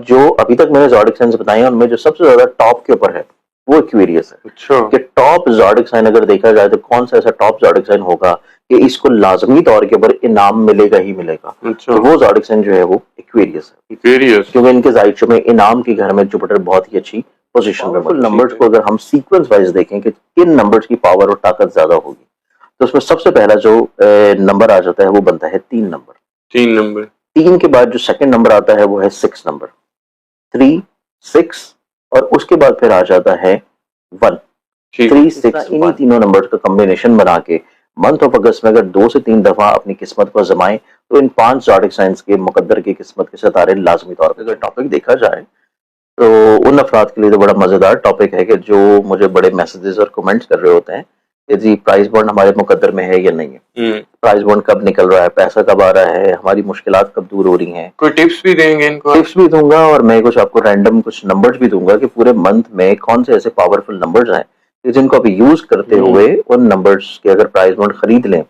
जो अभी तक मैंने ज़ोडिक साइंस बताए हैं उनमें जो सबसे ज्यादा टॉप के ऊपर है वो एक्वेरियस है। अच्छा। कि टॉप ज़ोडिक साइन अगर देखा जाए तो कौन सा ऐसा टॉप ज़ोडिक साइन होगा कि इसको लाजमी तौर के ऊपर इनाम मिलेगा ही मिलेगा, अच्छा। तो वो ज़ोडिक साइन जो है वो एक्वेरियस है। एक्वेरियस। क्योंकि इनके जायचे में इनाम के घर में जुपिटर बहुत ही अच्छी पोजीशन में। पावरफुल नंबर्स ठीक को है। अगर हम सीक्वेंस वाइज देखें कि किन नंबर्स की पावर और ताकत ज्यादा होगी, तो उसमें सबसे पहला जो नंबर आ जाता है वो बनता है 3 नंबर। 3 नंबर। 3 के बाद जो सेकंड नंबर आता है वो है 6 नंबर, 3, 6 और उसके बाद फिर आ जाता है 1, ठीक 3, है। 6 इन्हीं तीनों नंबर्स का कॉम्बिनेशन बना के मंथ ऑफ अगस्त में अगर 2 से 3 दफा अपनी किस्मत को आजमाएं तो इन 5 ज़ोडिक साइंस के मुकद्दर की किस्मत के सितारे लाजमी तौर पर। अगर टॉपिक देखा जाए तो उन अफराद के लिए तो बड़ा मजेदार टॉपिक है कि जो मुझे बड़े मैसेजेस और कमेंट्स कर रहे होते हैं कि जी प्राइस बॉन्ड हमारे मुकद्दर में है या नहीं है, प्राइस बॉन्ड कब निकल रहा है, पैसा कब आ रहा है, हमारी मुश्किलात कब दूर हो रही हैं। कोई टिप्स भी देंगे इनको? टिप्स भी दूंगा और मैं कुछ आपको रैंडम कुछ नंबर्स भी दूंगा कि पूरे मंथ में कौन से ऐसे पावरफुल नंबर्स हैं कि जिनको आप यूज करते हुए उन नंबर्स के अगर प्राइस बॉन्ड खरीद लें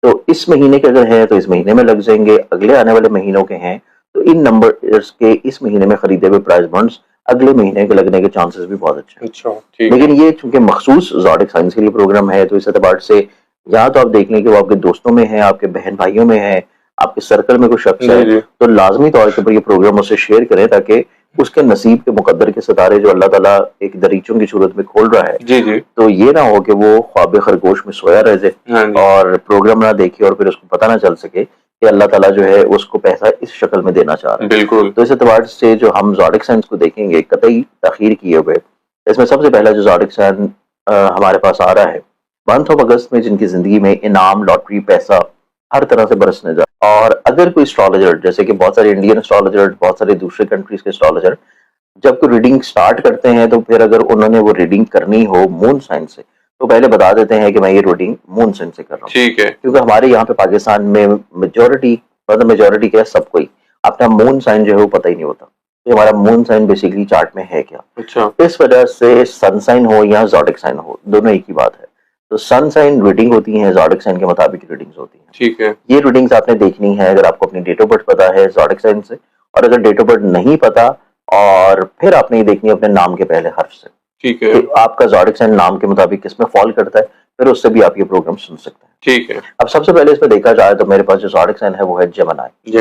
तो इस महीने के अगर है तो इस महीने में लग जाएंगे, अगले आने वाले महीनों के हैं तो इन नंबर्स के इस महीने में खरीदे हुए प्राइस बॉन्ड्स अगले महीने के लगने के चांसेस भी बहुत अच्छे हैं। अच्छा, ठीक लेकिन ये चूंकि मखसूस ज़ोडिक साइंस के लिए प्रोग्राम है तो इस एतबार से या तो आप देख लें कि वो आपके दोस्तों में है, आपके बहन भाइयों में है, आपके सर्कल में कोई शख्स है तो लाजमी तौर के ऊपर ये प्रोग्राम उससे शेयर करें ताकि उसके नसीब के मुकद्दर के सितारे जो अल्लाह ताला एक दरीचों की सूरत में खोल रहा है, जी तो ये ना हो कि वो ख्वाब खरगोश में सोया रह जाए और प्रोग्राम ना देखे और फिर उसको पता ना चल सके कि अल्लाह ताला जो है उसको पैसा इस शक्ल में देना चाह रहा है। बिल्कुल। तो इस एतबार से जो हम ज़ोडिक साइंस को देखेंगे कतई तखीर किए हुए, इसमें सबसे पहला जो ज़ोडिक साइन हमारे पास आ रहा है मंथ ऑफ अगस्त में जिनकी जिंदगी में इनाम, लॉटरी, पैसा हर तरह से बरसने जा। और अगर कोई एस्ट्रोलॉजर जैसे कि बहुत सारे इंडियन एस्ट्रोलॉजर, बहुत सारे दूसरे कंट्रीज के एस्ट्रोलॉजर जब कोई रीडिंग स्टार्ट करते हैं तो फिर अगर उन्होंने वो रीडिंग करनी हो मून साइन से तो पहले बता देते हैं कि मैं ये रीडिंग मून साइन से कर रहा हूँ। ठीक है। क्योंकि हमारे यहाँ पे पाकिस्तान में मेजोरिटी क्या सबको ही अपना मून साइन जो है वो पता ही नहीं होता कि हमारा मून साइन बेसिकली चार्ट में है क्या। अच्छा। इस वजह से सन साइन हो या ज़ोडिक साइन हो दोनों एक ही बात है। तो सन साइन रीडिंग होती है, ज़ोडिक साइन के मुताबिक रीडिंग्स होती हैं। ठीक है। ये रीडिंग्स आपने देखनी है अगर आपको अपनी डेट ऑफ बर्थ पता है ज़ोडिक साइन से, और अगर डेट ऑफ बर्थ नहीं पता और फिर आपने ये देखनी है अपने नाम के पहले हर्फ से। ठीक है। तो आपका ज़ोडिक साइन नाम के मुताबिक किसमें फॉल करता है फिर उससे भी आप ये प्रोग्राम सुन सकते हैं। ठीक है। अब सबसे पहले इसमें देखा जाए तो मेरे पास जो ज़ोडिक साइन है वो है जेमिनी।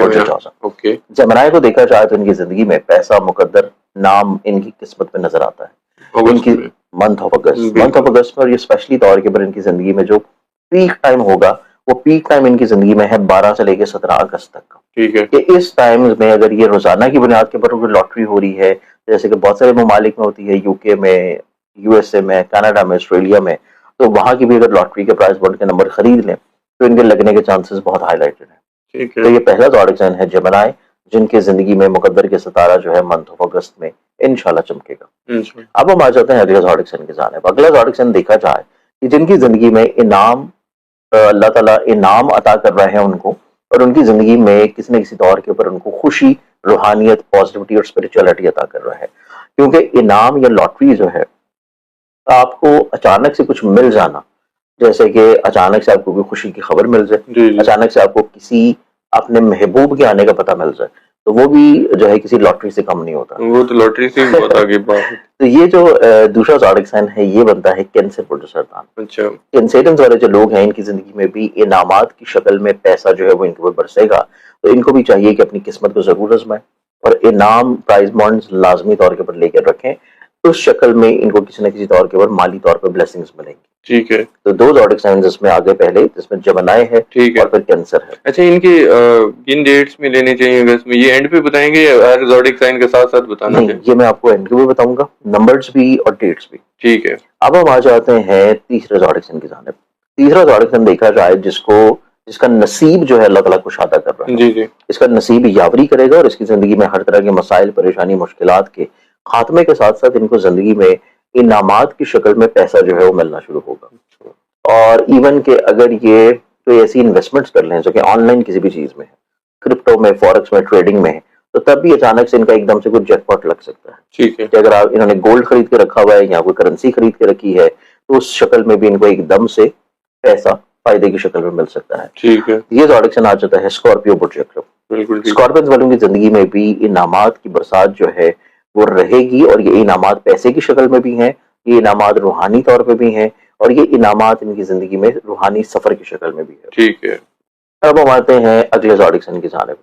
ओके। जेमिनी को देखा जाए तो इनकी जिंदगी में पैसा, मुकद्दर, नाम इनकी किस्मत में नजर आता है इनकी मंथ ऑफ अगस्त में। और ये स्पेशली तौर के ऊपर इनकी जिंदगी में जो पीक टाइम होगा वो पीक टाइम इनकी जिंदगी में है 12 से लेकर 17 अगस्त तक का। ठीक है। कि इस टाइम में अगर ये रोजाना की बुनियाद के ऊपर लॉटरी हो रही है जैसे कि बहुत सारे ममालिक में होती है, यूके में, यूएसए में, कनाडा में, ऑस्ट्रेलिया में, तो वहां की भी अगर लॉटरी के प्राइस बॉन्ड के नंबर खरीद लें तो इनके लगने के चांसेस बहुत हाईलाइटेड है। ठीक है। तो ये पहला ज़ोडिक साइन है जेमिनी जिनके जिंदगी में मुकद्दर के सितारा जो है मंथ ऑफ अगस्त में इंशाल्लाह चमकेगा। अब हम आ जाते हैं अगले ज़ोडिक साइन की जानिब। अगला ज़ोडिक साइन देखा जाए कि जिनकी जिंदगी में इनाम, अल्लाह ताला इनाम अता कर रहे हैं उनको और उनकी जिंदगी में किसी न किसी तौर के ऊपर उनको खुशी, रूहानियत, पॉजिटिविटी और स्पिरिचुअलिटी अता कर रहा है। क्योंकि इनाम या लॉटरी जो है आपको अचानक से कुछ मिल जाना, जैसे कि अचानक से आपको कोई खुशी की खबर मिल जाए, अचानक से आपको किसी अपने महबूब के आने का पता मिल जाए, तो वो भी जो है किसी लॉटरी से कम नहीं होता। वो तो लॉटरी से भी बहुत आगे बात है। तो ये जो दूसरा ज़ोडिक साइन है ये बनता है कैंसर प्रोड्यूसर। अच्छा। कैंसरियंस वाले जो लोग हैं इनकी जिंदगी में भी इनामात की शक्ल में पैसा जो है वो इनके ऊपर बरसेगा, तो इनको भी चाहिए कि अपनी किस्मत को जरूर आजमाएं और इनाम, प्राइज बॉन्ड्स लाजमी तौर के ऊपर लेकर रखें, उस शक्ल में इनको किसी न किसी तौर के ऊपर माली तौर पर ब्लेसिंग्स मिलेंगी। ठीक है। तो 2 ज़ोडिक साइंस इसमें आगे पहले जिसमें जेमिनी है और फिर कैंसर है। अच्छा, इनकी किन डेट्स में लेने चाहिए अगस्त में? ये एंड पे बताएंगे या हर ज़ोडिक साइन के साथ साथ बताना है? नहीं, ये मैं आपको एंड में बताऊंगा, नंबर्स भी और डेट्स भी। ठीक है। अब हम आ जाते हैं तीसरे ज़ोडिक साइन की जानिब। तीसरा ज़ोडिक साइन देखा जाए जिसका नसीब जो है अल्लाह ताला को शादा कर रहा है। जी जी। इसका नसीब यावरी करेगा और इसकी जिंदगी में हर तरह के मसाइल, परेशानी, मुश्किलात के खात्मे के साथ साथ इनको जिंदगी में इनामात की शक्ल में पैसा जो है वो मिलना शुरू होगा। और इवन के अगर ये कोई ऐसी इन्वेस्टमेंट्स कर लें जो कि ऑनलाइन किसी भी चीज में है, क्रिप्टो में, फॉरेक्स में, ट्रेडिंग में है, तो तब भी अचानक से इनका एकदम से कुछ जैकपॉट लग सकता है। ठीक है। कि अगर आप इन्होंने गोल्ड खरीद के रखा हुआ है या कोई करेंसी खरीद के रखी है तो उस शक्ल में भी इनको एकदम से पैसा फायदे की शक्ल में मिल सकता है। ठीक है। ये ज़ोडिक साइन आ जाता है स्कॉर्पियो प्रोजेक्ट। बिल्कुल ठीक। स्कॉर्पियंस वालों की जिंदगी में भी इनामात की बरसात जो है वो रहेगी, और ये इनामात पैसे की शक्ल में भी हैं, ये इनामात रूहानी तौर पे भी हैं, और ये इनामात इनकी जिंदगी में रूहानी सफर की शक्ल में भी है। ठीक है। अब हम आते हैं अगले ज़ोडिक साइन की जानिब।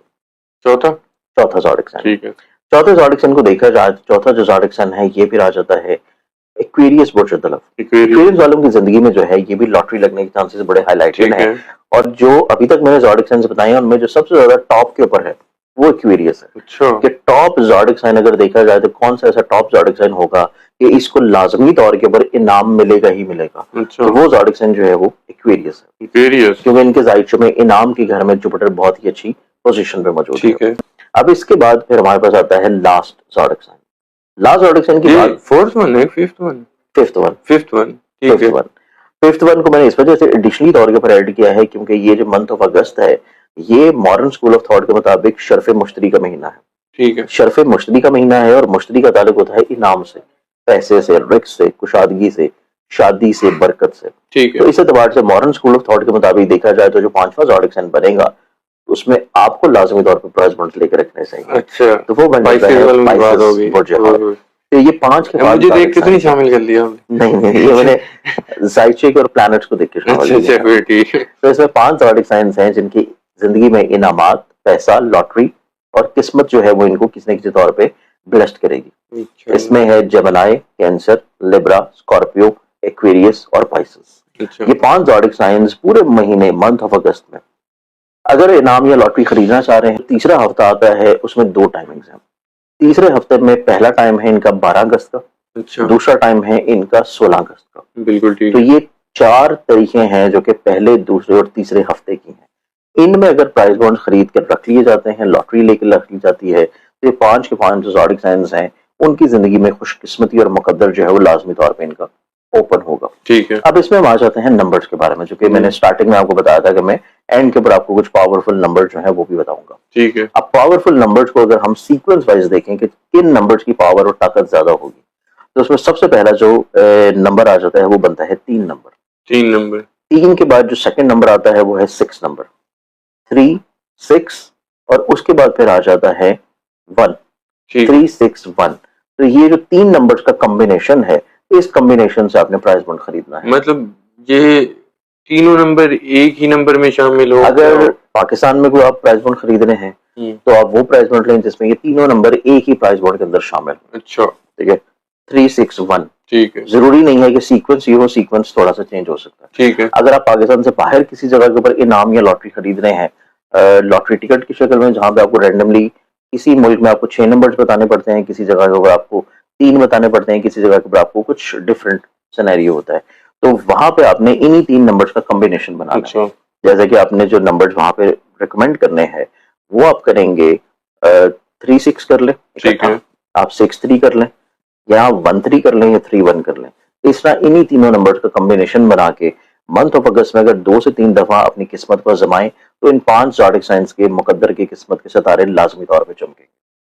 चौथा ज़ोडिक साइन। ठीक है। चौथे ज़ोडिक साइन को देखा जाए तो चौथा जो ज़ोडिक साइन है ये फिर आ जाता है एक्वेरियस बुर्ज तलफ। एक्वेरियस वालों की जिंदगी में जो है ये भी लॉटरी लगने के चांसेस बड़े हाईलाइटेड हैं, और जो अभी तक मैंने ज़ोडिक साइंस बताए हैं उनमें जो सबसे ज्यादा टॉप के ऊपर है वो एक्वेरियस है। अच्छा। कि टॉप ज़ोडिक साइन अगर देखा जाए तो कौन सा ऐसा टॉप ज़ोडिक साइन होगा कि इसको लाजमी तौर के ऊपर इनाम मिलेगा ही मिलेगा। अच्छा। तो वो ज़ोडिक साइन जो है वो एक्वेरियस है। एक्वेरियस, क्योंकि इनके ज़ाहिर में इनाम के घर में जुपिटर बहुत ही अच्छी पोजीशन पे मौजूद है। ठीक है। अब इसके बाद फिर हमारे पास आता है last zodiac sign. Last zodiac sign की बात फोर्थ वन है, फिफ्थ वन, फिफ्थ वन को मैंने इस वजह से एडिशनली तौर के ऊपर ऐड किया है क्योंकि ये जो मंथ ऑफ अगस्त है ये मॉडर्न स्कूल ऑफ थॉट के मुताबिक शर्फ मुश्तरी का महीना है। ठीक है। शर्फ मुश्तरी का महीना है, और मुश्तरी का ताल्लुक होता है इनाम से, पैसे से, रिस्क से, कुशादगी से, शादी से, बरकत से। ठीक है। तो इस एतबार से मॉडर्न स्कूल ऑफ थॉट के मुताबिक देखा जाए तो जो पांचवा ज़ोडिक साइन बनेगा उसमें आपको लाजमी तौर पर प्राइस पॉइंट्स लेकर रखने चाहिए। अच्छा। तो वो बन जाता है Pisces बुर्ज हाथ। तो ये पांच के मुझे देख के तो नहीं शामिल कर लिया नहीं, ये मैंने ज़ाइचिक और प्लैनेट्स को देख के शामिल किया। अच्छा, ठीक है। तो इसमें 5 ज़ोडिक साइंस हैं जिनकी जिंदगी में इनामात, पैसा, लॉटरी और किस्मत जो है वो इनको किसी न किसी तौर पे ब्लेस्ड करेगी। इसमें है Gemini, cancer, Libra, Scorpio, Aquarius और पाइसेस। ये 5 ज़ोडिक साइंस पूरे महीने मंथ ऑफ अगस्त में अगर इनाम या लॉटरी खरीदना चाह रहे हैं, तीसरा हफ्ता आता है उसमें 2 टाइमिंग्स हैं। तीसरे हफ्ते में पहला टाइम है इनका 12 अगस्त का। अच्छा। दूसरा टाइम है इनका 16 अगस्त का। बिल्कुल ठीक। तो ये 4 तारीखें हैं जो कि पहले, दूसरे और तीसरे हफ्ते की हैं। इनमें अगर प्राइस बॉन्ड खरीद कर रख लिए जाते हैं, लॉटरी लेकर रख ली जाती है, तो ये 5 के 5 जो ज़ोडिक साइंस हैं उनकी जिंदगी में खुशकिस्मती और मुकद्दर जो है वो लाजमी तौर पर इनका ओपन होगा। ठीक है। अब इसमें हम आ जाते हैं नंबर्स के बारे में, जो कि मैंने स्टार्टिंग में आपको बताया था कि मैं एंड के ऊपर आपको कुछ पावरफुल नंबर जो है वो भी बताऊंगा। ठीक है। अब पावरफुल नंबर्स को अगर हम सीक्वेंस वाइज देखें कि किन नंबर्स की पावर और ताकत ज्यादा होगी, तो उसमें सबसे पहला जो नंबर आ जाता है वो बनता है 3 नंबर। 3 के बाद जो सेकंड नंबर आता है वो है 6 नंबर, 3, 6 और उसके बाद फिर आ जाता है 1, 3, 6, 1। तो ये जो 3 नंबर्स का कॉम्बिनेशन है, इस कॉम्बिनेशन से आपने प्राइस बॉन्ड खरीदना है। मतलब ये तीनों नंबर एक ही नंबर में शामिल हो। अगर पाकिस्तान में कोई आप प्राइस बॉन्ड खरीद रहे हैं तो आप वो प्राइस बॉन्ड लें जिसमें ये तीनों नंबर एक ही प्राइस बॉन्ड के अंदर शामिल। अच्छा। ठीक है, 3, 6, 1। ठीक है। जरूरी नहीं है कि सीक्वेंस ये हो, सीक्वेंस थोड़ा सा चेंज हो सकता है। ठीक है। अगर आप पाकिस्तान से बाहर किसी जगह के ऊपर इनाम या लॉटरी खरीद रहे हैं, लॉटरी टिकट की शक्ल में, जहां पे आपको रैंडमली किसी मुल्क में आपको 6 नंबर बताने पड़ते हैं, किसी जगह के ऊपर आपको 3 बताने पड़ते हैं, किसी जगह के ऊपर आपको कुछ डिफरेंट सिनेरियो होता है, तो वहां पे आपने इन्हीं 3 नंबर्स का कॉम्बिनेशन बनाना है। जैसे कि आपने जो नंबर्स वहां पे रिकमेंड करने हैं वो आप करेंगे 3, 6 कर लें, ठीक है। आप 6, 3 कर लें, या 1, 3 कर लें, या 3, 1 कर लें। इस तरह इन्हीं तीनों नंबर्स का कॉम्बिनेशन बना के मंथ ऑफ अगस्त में अगर 2 से 3 दफा अपनी किस्मत को आजमाएं तो इन 5 ज़ोडिक साइंस के मुकद्दर की किस्मत के सितारे लाजमी तौर पर चमकेंगे।